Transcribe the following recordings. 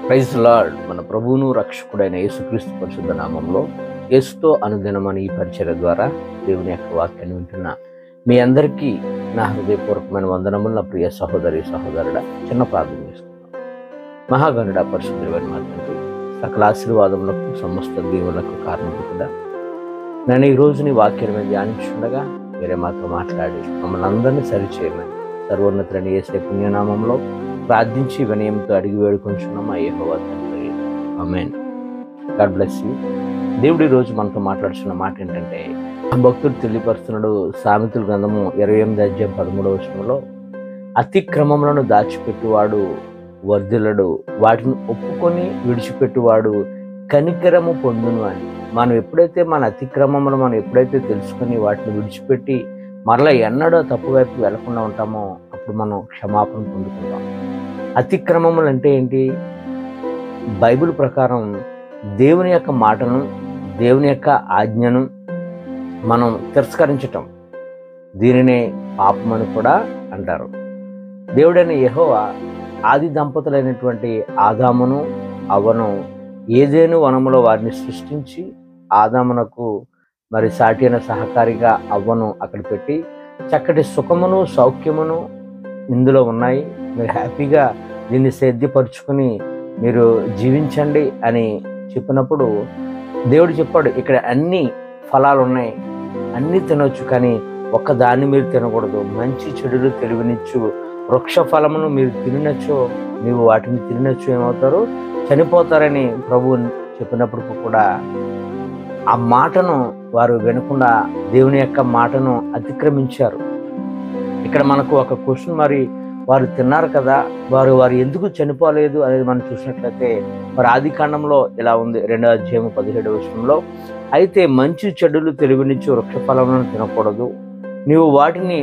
Praise lord. మన ప్రభువును రక్షకుడైన యేసుక్రీస్తు పరిశుద్ధ నామంలో యేసుతో అనుదినం అనే ఈ పరిచర్య ద్వారా దేవుని యొక్క వాక్యాన్ని వింటున్న మీ అందరికీ నా హృదయపూర్వకమైన వందనములు. నా ప్రియ సహోదరి సహోదరుడా, చిన్న ప్రార్థన చేసుకుందాం. మహాగణుడ పరిశుద్ధుడైన మా తండ్రి, సకల ఆశీర్వాదములకు సమస్త దీవులకు కారణభూతుడా, నేను ఈ రోజు నీ వాక్యం మీద ధ్యానించుండగా వేరే మాతో మాట్లాడి మమ్మల్ని అందరినీ సరిచేయమని సర్వోన్నతుడైన యేసయ్య పుణ్యనామంలో ప్రార్థించి వినయంతో అడిగి వేడుకొంచున్నాం మా యెహోవా తండ్రి. ఆమేన్. God bless you. దేవుడు ఈ రోజు మనతో మాట్లాడుతున్న మాట ఏంటంటే, భక్తుడు తెలియపరుస్తున్నాడు. సామెతల గ్రంథము 28:13 అతిక్రమములను దాచిపెట్టువాడు వర్ధిల్లడు, వాటిని ఒప్పుకొని విడిచిపెట్టువాడు కనికరము పొందును అని. మనం ఎప్పుడైతే మన అతిక్రమములు మనం ఎప్పుడైతే తెలుసుకొని వాటిని విడిచిపెట్టి మరలా ఎన్నడూ తప్పు వైపు వెళ్లకుండా ఉంటామో అప్పుడు మనం క్షమాపణ పొందుకుంటాం. అతిక్రమములు అంటే ఏంటి? బైబిల్ ప్రకారం దేవుని యొక్క మాటను, దేవుని యొక్క ఆజ్ఞను మనం తిరస్కరించటం, దీనినే పాపమని కూడా అంటారు. దేవుడైన యెహోవా ఆది దంపతులైనటువంటి ఆదామును అవ్వను ఏదెను వనములో వారిని సృష్టించి ఆదామునకు మరి సాటి అయిన సహకారిగా అవ్వను అక్కడ పెట్టి చక్కటి సుఖమును సౌఖ్యమును ఇందులో ఉన్నాయి, మీరు హ్యాపీగా దీన్ని సేద్యపరుచుకుని మీరు జీవించండి అని చెప్పినప్పుడు దేవుడు చెప్పాడు, ఇక్కడ అన్ని ఫలాలు ఉన్నాయి, అన్నీ తినొచ్చు, కానీ ఒక్కదాన్ని మీరు తినకూడదు. మంచి చెడులు తెలివినిచ్చు వృక్ష ఫలమును మీరు తినొచ్చు, నీవు వాటిని తినొచ్చు, ఏమవుతారు? చనిపోతారని ప్రభువు చెప్పినప్పుడు కూడా ఆ మాటను వారు వినకుండా దేవుని యొక్క మాటను అతిక్రమించారు. ఇక్కడ మనకు ఒక క్వశ్చన్, మరి వారు తిన్నారు కదా, వారు ఎందుకు చనిపోలేదు అనేది మనం చూసినట్లయితే మరి ఆది కాండంలో ఇలా ఉంది, 2:17 అయితే మంచి చెడులు తెలివినిచ్చు వృక్ష ఫలములను తినకూడదు, నీవు వాటిని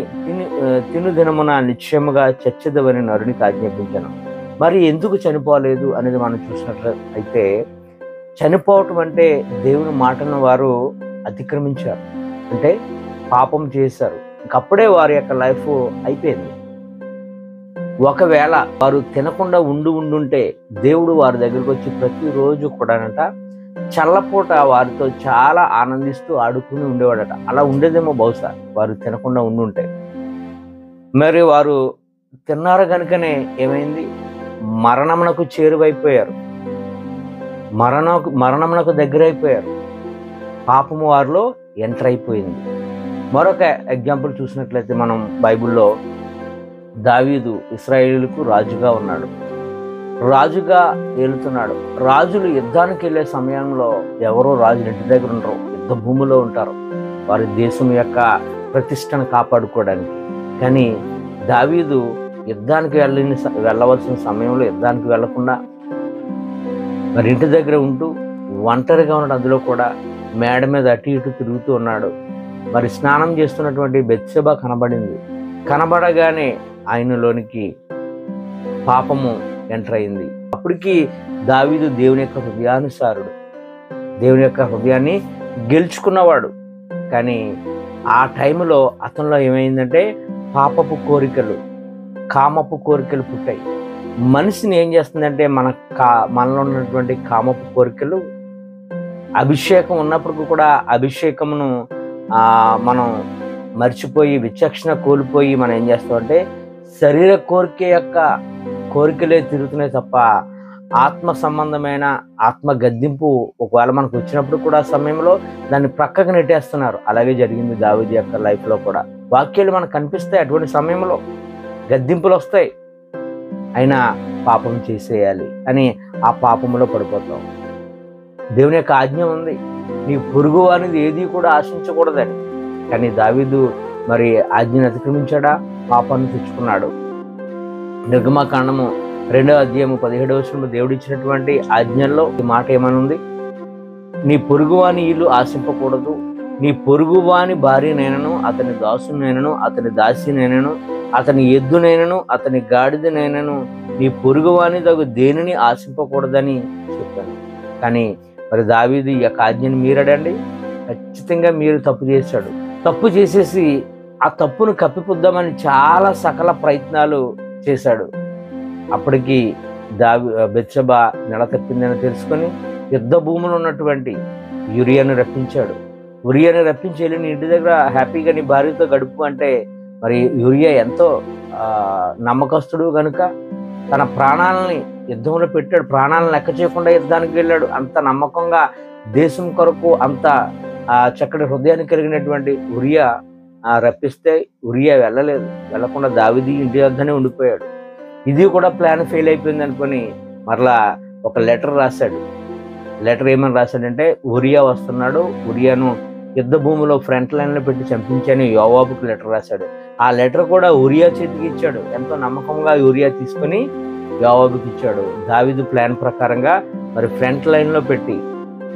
తిను దినమున నిశ్చయముగా చచ్చెదవని నరునికి ఆజ్ఞాపించాను. మరి ఎందుకు చనిపోలేదు అనేది మనం చూసినట్లయితే, చనిపోవటం అంటే దేవుని మాటను వారు అతిక్రమించారు, అంటే పాపం చేశారు. ఇంకప్పుడే వారి యొక్క లైఫ్ అయిపోయింది. ఒకవేళ వారు తినకుండా ఉండుంటే దేవుడు వారి దగ్గరికి వచ్చి ప్రతిరోజు కూడానట చల్లపూట వారితో చాలా ఆనందిస్తూ ఆడుకుని ఉండేవాడట. అలా ఉండేదేమో బహుశా వారు తినకుండా ఉండుంటే. మరి వారు తిన్నారు కనుకనే ఏమైంది? మరణమునకు చేరువైపోయారు, మరణమునకు దగ్గరైపోయారు. పాపము వారిలో ఎంటర్ అయిపోయింది. మరొక ఎగ్జాంపుల్ చూసినట్లయితే మనం బైబిల్లో దావీదు ఇశ్రాయేలుకు రాజుగా ఉన్నాడు, రాజుగా ఏలుతున్నాడు. రాజులు యుద్ధానికి వెళ్ళే సమయంలో ఎవరో రాజులు ఇంటి దగ్గర ఉండరు, యుద్ధ భూమిలో ఉంటారు, వారి దేశం యొక్క ప్రతిష్టను కాపాడుకోవడానికి. కానీ దావీదు యుద్ధానికి వెళ్ళవలసిన సమయంలో యుద్ధానికి వెళ్లకుండా మరి ఇంటి దగ్గర ఉంటూ ఒంటరిగా ఉన్నాడు. అందులో కూడా మేడ మీద అటు ఇటు తిరుగుతూ ఉన్నాడు. మరి స్నానం చేస్తున్నటువంటి బెత్షెబ కనబడగానే ఆయనలోనికి పాపము ఎంటర్ అయింది. అప్పటికి దావీదు దేవుని యొక్క హృదయానుసారుడు, దేవుని యొక్క హృదయాన్ని గెలుచుకున్నవాడు. కానీ ఆ టైంలో అతనిలో ఏమైందంటే పాపపు కోరికలు, కామపు కోరికలు పుట్టాయి. మనిషిని ఏం చేస్తుందంటే మనలో ఉన్నటువంటి కామపు కోరికలు, అభిషేకం ఉన్నప్పటికీ కూడా అభిషేకమును మనం మర్చిపోయి విచక్షణ కోల్పోయి మనం ఏం చేస్తామంటే శరీర కోరికలే తిరుగుతున్నాయి తప్ప ఆత్మ సంబంధమైన ఆత్మ గద్దింపు ఒకవేళ మనకు వచ్చినప్పుడు కూడా సమయంలో దాన్ని ప్రక్కకు నెట్టేస్తున్నారు. అలాగే జరిగింది దావీదు యొక్క లైఫ్లో కూడా. వాక్యాలు మనకు కనిపిస్తాయి, అటువంటి సమయంలో గద్దింపులు వస్తాయి, అయినా పాపం చేసేయాలి అని ఆ పాపంలో పడిపోతాం. దేవుని యొక్క ఆజ్ఞ ఉంది, నీ పొరుగు అనేది ఏది కూడా ఆశించకూడదని. కానీ దావీదు మరి ఆజ్ఞను అతిక్రమించాడా? పాపాన్ని తెచ్చుకున్నాడు. నిర్గమకాండము 2:17 దేవుడు ఇచ్చినటువంటి ఆజ్ఞల్లో ఈ మాట ఏమనుంది? నీ పొరుగువాని ఇల్లు ఆశింపకూడదు, నీ పొరుగువాని భార్యనైనను, అతని దాసునైనను, అతని దాసినైనను, అతని ఎద్దునైనను, అతని గాడిదనైనను, నీ పొరుగువాని తగు దేనిని ఆశింపకూడదని చెప్పాను. కానీ మరి దావీదు ఈ యొక్క ఆజ్ఞను మీరాడండి? ఖచ్చితంగా మీరు తప్పు చేశాడు. తప్పు చేసేసి ఆ తప్పును కప్పిపుద్దామని చాలా సకల ప్రయత్నాలు చేశాడు. అప్పటికి బెత్షెబా నెల తప్పిందని తెలుసుకొని యుద్ధ భూములు ఉన్నటువంటి యూరియాను రప్పించాడు. యూరియాను రప్పించి వెళ్ళి నీ ఇంటి దగ్గర హ్యాపీగా నీ భార్యతో గడుపు అంటే, మరి యూరియా ఎంతో నమ్మకస్తుడు కనుక తన ప్రాణాలని యుద్ధంలో పెట్టాడు. ప్రాణాలను లెక్క చేయకుండా యుద్ధానికి వెళ్ళాడు. అంత నమ్మకంగా దేశం కొరకు అంత చక్కటి హృదయాన్ని కలిగినటువంటి యూరియా రప్పిస్తే యూరియా వెళ్ళలేదు. వెళ్ళకుండా దావీదు ఇంటి వద్దనే ఉండిపోయాడు. ఇది కూడా ప్లాన్ ఫెయిల్ అయిపోయింది అనుకొని మరలా ఒక లెటర్ రాశాడు. లెటర్ ఏమని రాశాడంటే, యూరియా వస్తున్నాడు, యూరియాను యుద్ధ భూమిలో ఫ్రంట్ లైన్లో పెట్టి చంపించాను యోవాబుకు లెటర్ రాశాడు. ఆ లెటర్ కూడా యూరియా చేతికి ఇచ్చాడు. ఎంతో నమ్మకంగా యూరియా తీసుకొని యోవాబుకి ఇచ్చాడు. దావీదు ప్లాన్ ప్రకారంగా మరి ఫ్రంట్ లైన్లో పెట్టి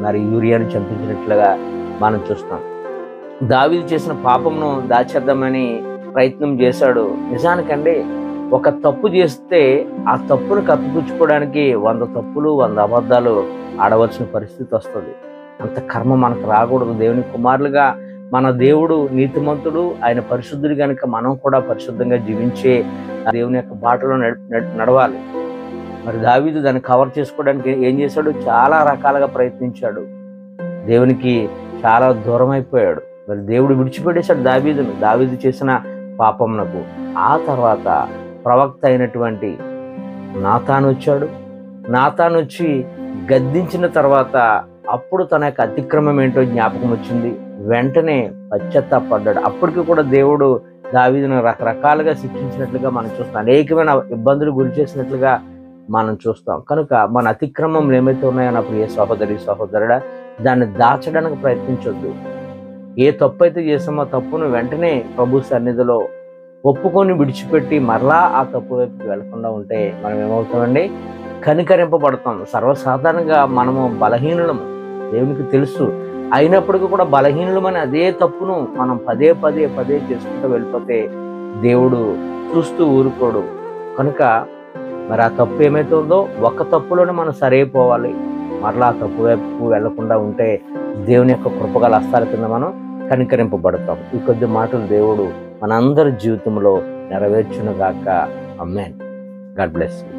మరి యూరియాను చంపించినట్లుగా మనం చూస్తాం. దావీదు చేసిన పాపమును దాచేద్దామని ప్రయత్నం చేశాడు. నిజానికండి ఒక తప్పు చేస్తే ఆ తప్పును కప్పిపుచ్చుకోవడానికి 100 తప్పులు 100 అబద్ధాలు ఆడవలసిన పరిస్థితి వస్తుంది. అంత కర్మ మనకు రాకూడదు. దేవుని కుమారులుగా మన దేవుడు నీతిమంతుడు, ఆయన పరిశుద్ధుడు కనుక మనం కూడా పరిశుద్ధంగా జీవించే దేవుని యొక్క బాటలో నడవాలి. మరి దావీదు దాన్ని కవర్ చేసుకోవడానికి ఏం చేశాడు? చాలా రకాలుగా ప్రయత్నించాడు. దేవునికి చాలా దూరం అయిపోయాడు. మరి దేవుడు విడిచిపెట్టేశాడు దావీదును, దావీదు చేసిన పాపమునకు. ఆ తర్వాత ప్రవక్త అయినటువంటి నాతాను వచ్చాడు. నాతాను వచ్చి గద్దించిన తర్వాత అప్పుడు తన యొక్క అతిక్రమం ఏంటో జ్ఞాపకం వచ్చింది. వెంటనే పశ్చాత్తాపడ్డాడు. అప్పటికి కూడా దేవుడు దావీదును రకరకాలుగా శిక్షించినట్లుగా మనం చూస్తాం. అనేకమైన ఇబ్బందులు గురి చేసినట్లుగా మనం చూస్తాం. కనుక మన అతిక్రమం ఏమైతే ఉన్నాయో నా ప్రియ సహోదరుడా, దాన్ని దాచడానికి ప్రయత్నించొద్దు. ఏ తప్పు అయితే చేసామో తప్పును వెంటనే ప్రభు సన్నిధిలో ఒప్పుకొని విడిచిపెట్టి మరలా ఆ తప్పు వైపుకి వెళ్లకుండా ఉంటే మనం ఏమవుతామండి? కనికరింపబడతాం. సర్వసాధారణంగా మనము బలహీనులము, దేవునికి తెలుసు. అయినప్పటికీ కూడా బలహీనులమని అదే తప్పును మనం పదే చేసుకుంటూ వెళ్ళిపోతే దేవుడు చూస్తూ ఊరుకోడు. కనుక మరి ఆ తప్పు ఏమైతే ఉందో ఒక తప్పులోనే మనం సరైపోవాలి. మరలా ఆ తప్పు వైపు వెళ్లకుండా ఉంటే దేవుని యొక్క కృపగల హస్తాల కింద మనం కనికరింపబడతాం. ఈ కొద్ది మాటలు దేవుడు మనందరి జీవితంలో నెరవేర్చునుగాక. ఆమేన్. God bless you.